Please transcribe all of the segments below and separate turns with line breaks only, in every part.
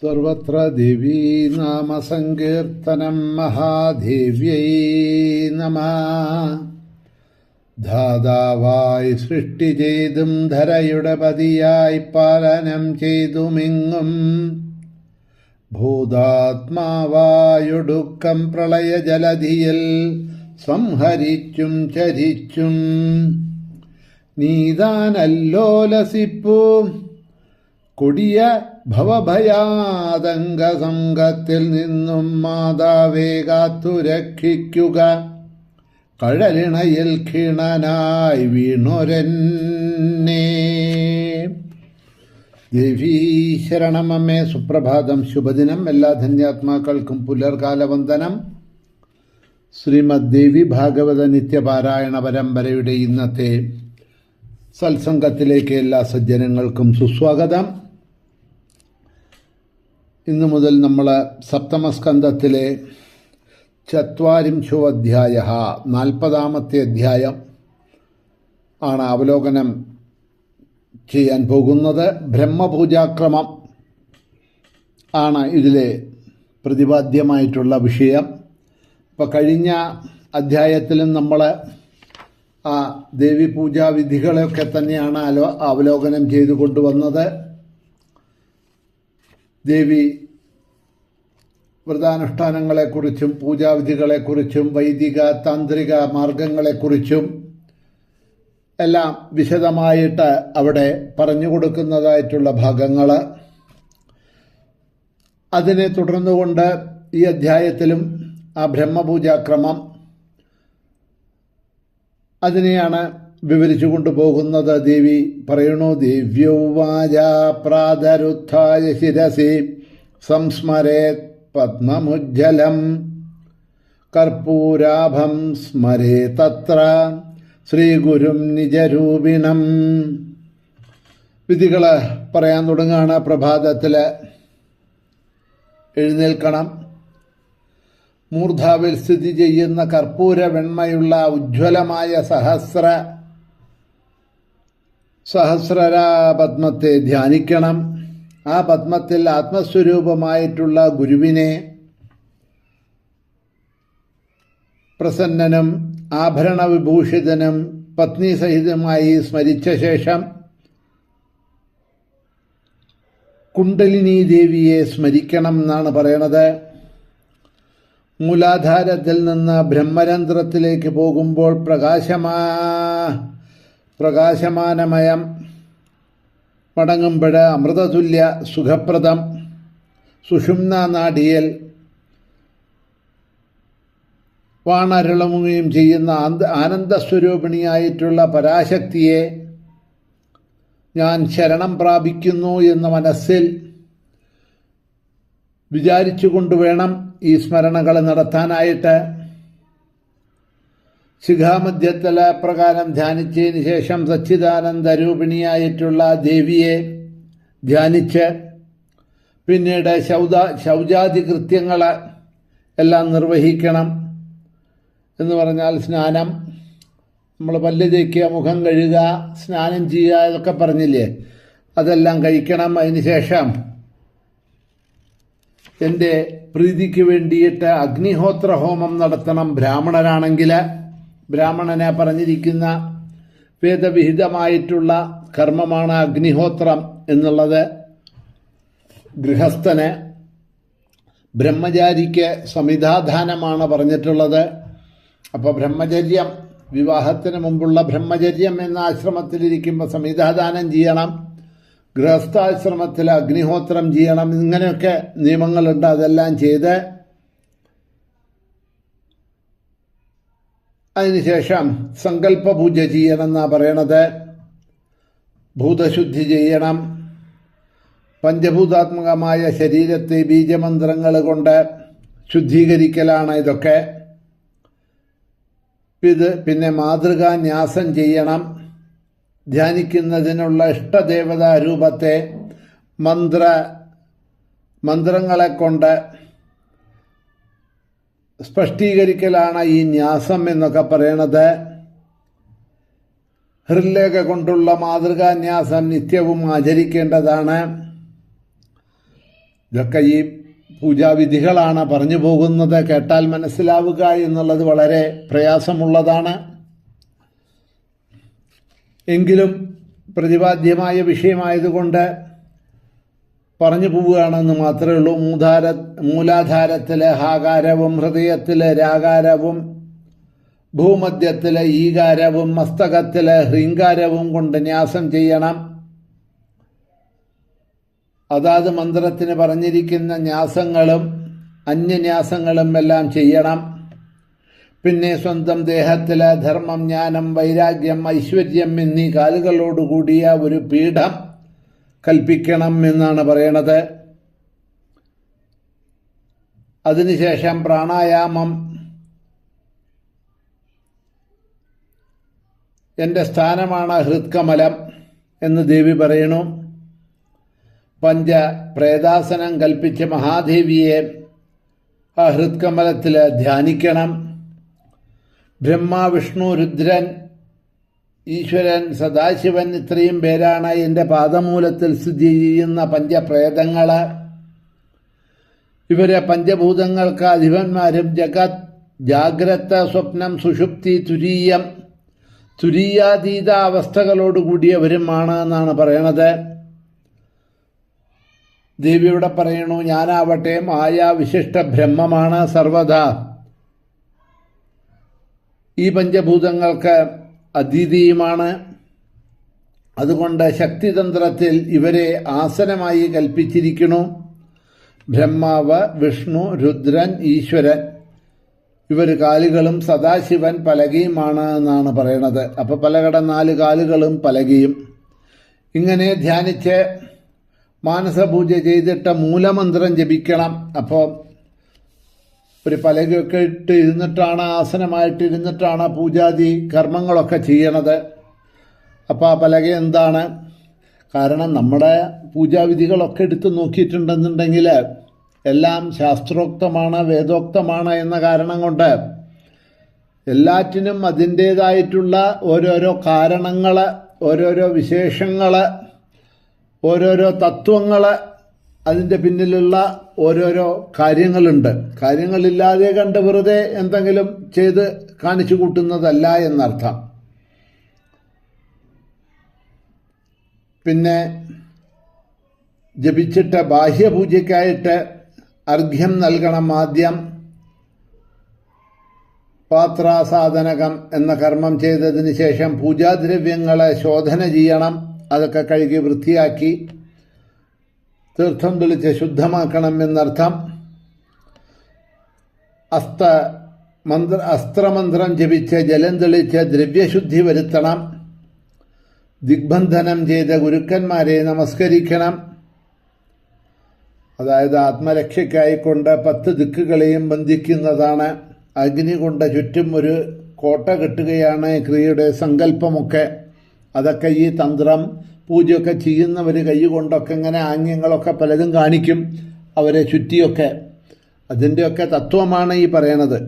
സർവത്ര ദേവീ നാമസങ്കീർത്തനം മഹാദേവ്യൈ നമഃ. ധാതാവായി സൃഷ്ടി ചെയ്തും ധരയുടെ പതിയായി പാലനം ചെയ്തുമിങ്ങും ഭൂതാത്മാവായൊടുക്കം പ്രളയജലധിയിൽ സംഹരിച്ചും ചരിച്ചും നീതാനല്ലോലസിപ്പൂ കൊടിയ ഭവഭയാതങ്കസംഘത്തിൽ നിന്നും മാതാവേ കാത്തുരക്ഷിക്കുക. കഴലിണയിൽ ക്ഷീണനായി വീണൊരെന്നെ. ദേവീ ശരണമമ്മേ. സുപ്രഭാതം, ശുഭദിനം. എല്ലാ ധന്യാത്മാക്കൾക്കും പുലർകാല വന്ദനം. ശ്രീമദ് ദേവി ഭാഗവത നിത്യപാരായണ പരമ്പരയുടെ ഇന്നത്തെ സത്സംഗത്തിലേക്ക് എല്ലാ സജ്ജനങ്ങൾക്കും സുസ്വാഗതം. ഇന്നു മുതൽ നമ്മൾ സപ്തമസ്കന്ധത്തിലെ 40 അധ്യായ 40ാമത്തെ അധ്യായം ആണ് അവലോകനം ചെയ്യാൻ പോകുന്നത്. ബ്രഹ്മപൂജാക്രമം ആണ് ഇതിലെ പ്രതിപാദ്യമായിട്ടുള്ള വിഷയം. ഇപ്പോൾ കഴിഞ്ഞ അധ്യായത്തിലും നമ്മൾ ആ ദേവീപൂജാവിധികളെയൊക്കെ തന്നെയാണ് അവലോകനം ചെയ്തു കൊണ്ടുവന്നത്. ദേവി വ്രതാനുഷ്ഠാനങ്ങളെക്കുറിച്ചും പൂജാവിധികളെക്കുറിച്ചും വൈദിക താന്ത്രിക മാർഗങ്ങളെക്കുറിച്ചും എല്ലാം വിശദമായിട്ട് അവിടെ പറഞ്ഞു കൊടുക്കുന്നതായിട്ടുള്ള ഭാഗങ്ങൾ. അതിനെ തുടർന്നുകൊണ്ട് ഈ അധ്യായത്തിലും ആ ബ്രഹ്മപൂജാക്രമം അതിനെയാണ് വിവരിച്ചു കൊണ്ടുപോകുന്നത്. ദേവി പറയണു, ദേവ്യൗവാച പ്രാതരുത്ഥായ ശിരസി സംസ്മരേത് പദ്മമുജ്ജലം കർപ്പൂരാഭം സ്മരേ തത്ര ശ്രീഗുരും നിജരൂപിണം. വിധികൾ പറയാൻ തുടങ്ങുകയാണ്. പ്രഭാതത്തിൽ എഴുന്നേൽക്കണം. മൂർധാവിൽ സ്ഥിതി ചെയ്യുന്ന കർപ്പൂര വെണ്മയുള്ള ഉജ്ജ്വലമായ സഹസ്രരാ പത്മത്തെ ധ്യാനിക്കണം. ആ പത്മത്തിൽ ആത്മസ്വരൂപമായിട്ടുള്ള ഗുരുവിനെ പ്രസന്നനും ആഭരണവിഭൂഷിതനും പത്നി സഹിതമായി സ്മരിച്ച ശേഷം കുണ്ടലിനി ദേവിയെ സ്മരിക്കണം എന്നാണ് പറയണത്. മൂലാധാരത്തിൽ നിന്ന് ബ്രഹ്മരന്ധ്രത്തിലേക്ക് പോകുമ്പോൾ പ്രകാശമാനമയം മടങ്ങുമ്പോൾ അമൃതതുല്യ സുഖപ്രദം. സുഷുമ്ന നാഡിയിൽ വാണരുളമുകയും ചെയ്യുന്ന ആനന്ദസ്വരൂപിണിയായിട്ടുള്ള പരാശക്തിയെ ഞാൻ ശരണം പ്രാപിക്കുന്നു എന്ന മനസ്സിൽ വിചാരിച്ചുകൊണ്ട് വേണം ഈ സ്മരണകൾ നടത്താനായിട്ട്. ശിഖാമധ്യത്തിൽ പ്രകാരം ധ്യാനിച്ചതിന് ശേഷം സച്ചിദാനന്ദരൂപിണിയായിട്ടുള്ള ദേവിയെ ധ്യാനിച്ച് പിന്നീട് ശൗചാദി കൃത്യങ്ങൾ എല്ലാം നിർവഹിക്കണം. എന്ന് പറഞ്ഞാൽ സ്നാനം, നമ്മൾ പല്ല് തേക്കുക, മുഖം കഴുകുക, സ്നാനം ചെയ്യുക, ഇതൊക്കെ പറഞ്ഞില്ലേ, അതെല്ലാം കഴിക്കണം. അതിനുശേഷം എൻ്റെ പ്രീതിക്ക് വേണ്ടിയിട്ട് അഗ്നിഹോത്ര ഹോമം നടത്തണം. ബ്രാഹ്മണനാണെങ്കിൽ ബ്രാഹ്മണനെ പറഞ്ഞിരിക്കുന്ന വേദവിഹിതമായിട്ടുള്ള കർമ്മമാണ് അഗ്നിഹോത്രം എന്നുള്ളത്. ഗൃഹസ്ഥന്, ബ്രഹ്മചാരിക്ക് സമിധാദാനമാണ് പറഞ്ഞിട്ടുള്ളത്. അപ്പോൾ ബ്രഹ്മചര്യം, വിവാഹത്തിന് മുമ്പുള്ള ബ്രഹ്മചര്യം എന്ന ആശ്രമത്തിലിരിക്കുമ്പോൾ സമിധാദാനം ചെയ്യണം. ഗൃഹസ്ഥാശ്രമത്തിൽ അഗ്നിഹോത്രം ചെയ്യണം. ഇങ്ങനെയൊക്കെ നിയമങ്ങളുണ്ട്. അതെല്ലാം ചെയ്ത് അതിനുശേഷം സങ്കല്പ പൂജ ചെയ്യണമെന്നാണ് പറയണത്. ഭൂതശുദ്ധി ചെയ്യണം. പഞ്ചഭൂതാത്മകമായ ശരീരത്തെ ബീജമന്ത്രങ്ങൾ കൊണ്ട് ശുദ്ധീകരിക്കലാണ് ഇതൊക്കെ. പിന്നെ മാതൃകാന്യാസം ചെയ്യണം. ധ്യാനിക്കുന്നതിനുള്ള ഇഷ്ടദേവതാ രൂപത്തെ മന്ത്രങ്ങളെ കൊണ്ട് സ്പഷ്ടീകരിക്കലാണ് ഈ ന്യാസം എന്നൊക്കെ പറയണത്. ഹൃല്ലേഖ കൊണ്ടുള്ള മാതൃകാന്യാസം നിത്യവും ആചരിക്കേണ്ടതാണ്. ഇതൊക്കെ ഈ പൂജാവിധികളാണ് പറഞ്ഞു പോകുന്നത്. കേട്ടാൽ മനസ്സിലാവുക എന്നുള്ളത് വളരെ പ്രയാസമുള്ളതാണ്. എങ്കിലും പ്രതിപാദ്യമായ വിഷയമായതുകൊണ്ട് പറഞ്ഞു പോവുകയാണെന്ന് മാത്രമേ ഉള്ളൂ. മൂലാധാരത്തിലെ ഹാകാരവും ഹൃദയത്തിലെ രാകാരവും ഭൂമധ്യത്തിലെ ഈകാരവും മസ്തകത്തിലെ ഹ്രീങ്കാരവും കൊണ്ട് ന്യാസം ചെയ്യണം. അതാത് മന്ത്രത്തിന് പറഞ്ഞിരിക്കുന്ന ന്യാസങ്ങളും അന്യന്യാസങ്ങളും എല്ലാം ചെയ്യണം. പിന്നെ സ്വന്തം ദേഹത്തിലെ ധർമ്മം, ജ്ഞാനം, വൈരാഗ്യം, ഐശ്വര്യം എന്നീ കാലുകളോടുകൂടിയ ഒരു പീഠം കൽപ്പിക്കണം എന്നാണ് പറയണത്. അതിനുശേഷം പ്രാണായാമം, എൻ്റെ സ്ഥാനമാണ് ഹൃത്കമലം എന്ന് ദേവി പറയണു. പ്രേതാസനം കൽപ്പിച്ച് മഹാദേവിയെ ആ ഹൃത്കമലത്തിൽ ധ്യാനിക്കണം. ബ്രഹ്മ, വിഷ്ണു, രുദ്രൻ, ഈശ്വരൻ, സദാശിവൻ ഇത്രയും പേരാണ് എൻ്റെ പാദമൂലത്തിൽ സ്ഥിതി ചെയ്യുന്ന പഞ്ചപ്രേതങ്ങൾ. ഇവരെ പഞ്ചഭൂതങ്ങൾക്ക് അധിപന്മാരും ജഗത്, ജാഗ്രത, സ്വപ്നം, സുഷുപ്തി, തുരീയം, തുരീയാതീത അവസ്ഥകളോടുകൂടിയവരുമാണ് എന്നാണ് പറയണത്. ദേവിയുടെ പറയണു, ഞാനാവട്ടെ മായാവിശിഷ്ട ബ്രഹ്മമാണ് സർവദാ ഈ പഞ്ചഭൂതങ്ങൾക്ക് അതീതിയുമാണ്. അതുകൊണ്ട് ശക്തിതന്ത്രത്തിൽ ഇവരെ ആസനമായി കൽപ്പിച്ചിരിക്കുന്നു. ബ്രഹ്മാവ്, വിഷ്ണു, രുദ്രൻ, ഈശ്വരൻ ഇവർ കാലുകളും സദാശിവൻ പലകയുമാണ് എന്നാണ് പറയണത്. അപ്പോൾ പലകട 4 കാലുകളും പലകയും ഇങ്ങനെ ധ്യാനിച്ച് മാനസപൂജ ചെയ്തിട്ട് മൂലമന്ത്രം ജപിക്കണം. അപ്പോൾ ഒരു പലകയൊക്കെ ഇട്ട് ഇരുന്നിട്ടാണ്, ആസനമായിട്ട് ഇരുന്നിട്ടാണ് പൂജാതി കർമ്മങ്ങളൊക്കെ ചെയ്യണത്. അപ്പോൾ ആ പലക എന്താണ്? കാരണം നമ്മുടെ പൂജാവിധികളൊക്കെ എടുത്ത് നോക്കിയിട്ടുണ്ടെന്നുണ്ടെങ്കിൽ എല്ലാം ശാസ്ത്രോക്തമാണ്, വേദോക്തമാണ് എന്ന കാരണം കൊണ്ട് എല്ലാറ്റിനും അതിൻ്റേതായിട്ടുള്ള ഓരോരോ കാരണങ്ങൾ, ഓരോരോ വിശേഷങ്ങൾ, ഓരോരോ തത്വങ്ങൾ, അതിൻ്റെ പിന്നിലുള്ള ഓരോരോ കാര്യങ്ങളുണ്ട്. കാര്യങ്ങളില്ലാതെ കണ്ട് വെറുതെ എന്തെങ്കിലും ചെയ്ത് കാണിച്ചു കൂട്ടുന്നതല്ല എന്നർത്ഥം. പിന്നെ ജപിച്ചിട്ട് ബാഹ്യപൂജയ്ക്കായിട്ട് അർഘ്യം നൽകണം. ആദ്യം പാത്രാസാധനകം എന്ന കർമ്മം ചെയ്തതിന് ശേഷം പൂജാദ്രവ്യങ്ങളെ ശോധന ചെയ്യണം. അതൊക്കെ കഴുകി വൃത്തിയാക്കി തീർത്ഥം തെളിച്ച് ശുദ്ധമാക്കണം എന്നർത്ഥം. അസ്ത്രമന്ത്രം ജപിച്ച് ജലം തെളിച്ച് ദ്രവ്യശുദ്ധി വരുത്തണം. ദിഗ്ബന്ധനം ചെയ്ത ഗുരുക്കന്മാരെ നമസ്കരിക്കണം. അതായത് ആത്മരക്ഷയ്ക്കായിക്കൊണ്ട് 10 ദിക്കുകളെയും ബന്ധിക്കുന്നതാണ്. അഗ്നി കൊണ്ട് ചുറ്റും ഒരു കോട്ട കെട്ടുകയാണ് ക്രിയയുടെ സങ്കല്പമൊക്കെ. അതൊക്കെ ഈ തന്ത്രം പൂജയൊക്കെ ചെയ്യുന്നവർ കൈ കൊണ്ടൊക്കെ ഇങ്ങനെ ആംഗ്യങ്ങളൊക്കെ പലതും കാണിക്കും, അവരെ ചുറ്റിയൊക്കെ. അതിൻ്റെയൊക്കെ തത്വമാണ് ഈ പറയണത്.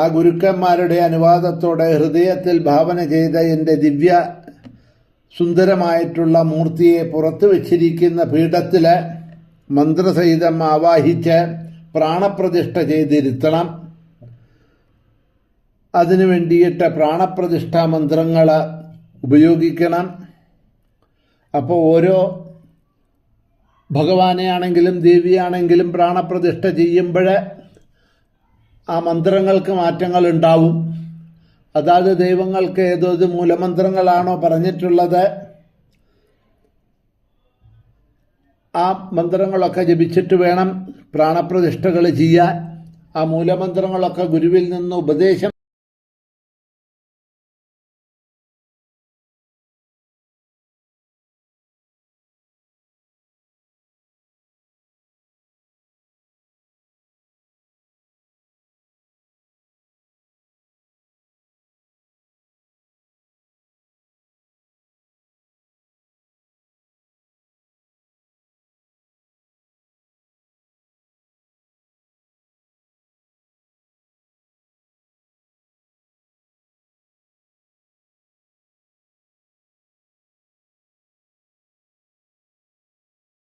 ആ ഗുരുക്കന്മാരുടെ അനുവാദത്തോടെ ഹൃദയത്തിൽ ഭാവന ചെയ്ത എൻ്റെ ദിവ്യ സുന്ദരമായിട്ടുള്ള മൂർത്തിയെ പുറത്തു വച്ചിരിക്കുന്ന പീഠത്തിൽ മന്ത്രസഹിതം ആവാഹിച്ച് പ്രാണപ്രതിഷ്ഠ ചെയ്തിരുത്തണം. അതിനു വേണ്ടിയിട്ട് പ്രാണപ്രതിഷ്ഠാ മന്ത്രങ്ങൾ ഉപയോഗിക്കണം. അപ്പോൾ ഓരോ ഭഗവാനെയാണെങ്കിലും ദേവിയാണെങ്കിലും പ്രാണപ്രതിഷ്ഠ ചെയ്യുമ്പോൾ ആ മന്ത്രങ്ങൾക്ക് മാറ്റങ്ങൾ ഉണ്ടാവും. അതാത് ദൈവങ്ങൾക്ക് ഏതേത് മൂലമന്ത്രങ്ങളാണോ പറഞ്ഞിട്ടുള്ളത് ആ മന്ത്രങ്ങളൊക്കെ ജപിച്ചിട്ട് വേണം പ്രാണപ്രതിഷ്ഠകൾ ചെയ്യാൻ. ആ മൂലമന്ത്രങ്ങളൊക്കെ ഗുരുവിൽ നിന്ന് ഉപദേശം